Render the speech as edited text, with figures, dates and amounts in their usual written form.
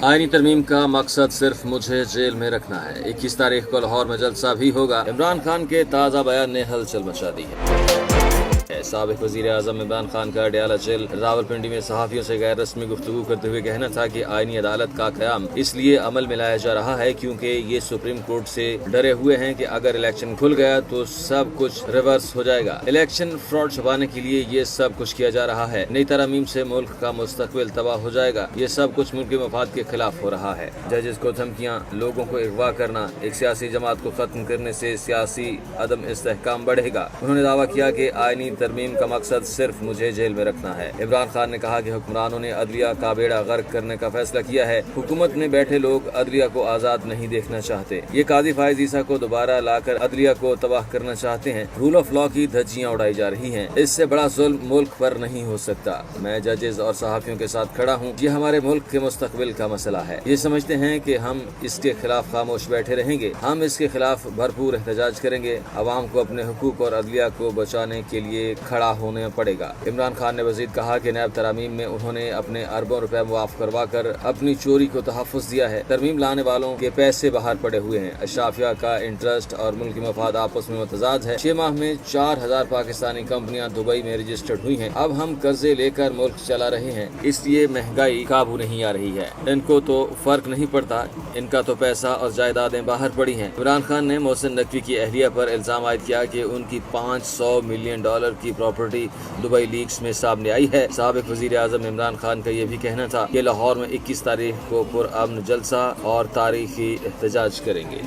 आईनी तरमीम का मकसद सिर्फ मुझे जेल में रखना है। 21 तारीख को लाहौर में जलसा भी होगा। इमरान खान के ताज़ा बयान ने हलचल मचा दी है। साबिक वज़ीर आज़म इमरान खान का अडयाला जेल रावलपिंडी में सहाफ़ियों से गैर रस्मी गुफ्तगू करते हुए कहना था कि आईनी अदालत का क़याम इसलिए अमल में लाया जा रहा है क्योंकि ये सुप्रीम कोर्ट से डरे हुए हैं कि अगर इलेक्शन खुल गया तो सब कुछ रिवर्स हो जाएगा। इलेक्शन फ्रॉड छुपाने के लिए ये सब कुछ किया जा रहा है। नई तरमीम से मुल्क का मुस्तकबिल तबाह हो जाएगा। ये सब कुछ मुल्क के मफाद के खिलाफ हो रहा है। जजेस को धमकियाँ, लोगों को अगवा करना, एक सियासी जमात को खत्म करने से सियासी अदम इस्तेहकाम बढ़ेगा। उन्होंने दावा किया कि आईनी तरमीम का मकसद सिर्फ मुझे जेल में रखना है। इमरान खान ने कहा कि हुक्मरानों ने अदलिया का बेड़ा गर्क करने का फैसला किया है। हुकूमत में बैठे लोग अदलिया को आजाद नहीं देखना चाहते। ये काजी फायज ईसा को दोबारा लाकर अदलिया को तबाह करना चाहते हैं। रूल ऑफ लॉ की धज्जियां उड़ाई जा रही हैं। इससे बड़ा जुल्म मुल्क पर नहीं हो सकता। मैं जजेस और सहाफियों के साथ खड़ा हूँ। ये हमारे मुल्क के मुस्तकबिल का मसला है। ये समझते हैं कि हम इसके खिलाफ खामोश बैठे रहेंगे। हम इसके खिलाफ भरपूर एहतजाज करेंगे। अवाम को अपने हुकूक और अदलिया को बचाने के लिए खड़ा होने पड़ेगा। इमरान खान ने मजीद कहा कि नैब तरमीम में उन्होंने अपने अरबों रुपए मुआफ करवा कर अपनी चोरी को तहफ़्फ़ुज़ दिया है। तरमीम लाने वालों के पैसे बाहर पड़े हुए हैं। अशराफिया का इंटरेस्ट और मुल्की मफाद आपस में मुतजाद है। 6 माह में 4000 पाकिस्तानी कंपनियां दुबई में रजिस्टर्ड हुई हैं। अब हम कर्जे लेकर मुल्क चला रहे हैं, इसलिए महंगाई काबू नहीं आ रही है। इनको तो फर्क नहीं पड़ता, इनका तो पैसा और जायदादें बाहर पड़ी हैं। इमरान खान ने मोहसिन नकवी की अहलिया पर इल्जाम आयद किया कि उनकी $500 मिलियन की प्रॉपर्टी दुबई लीक्स में सामने आई है। साबिक वज़ीर आज़म इमरान खान का यह भी कहना था कि लाहौर में 21 तारीख को पुरअमन जलसा और तारीखी एहतजाज करेंगे।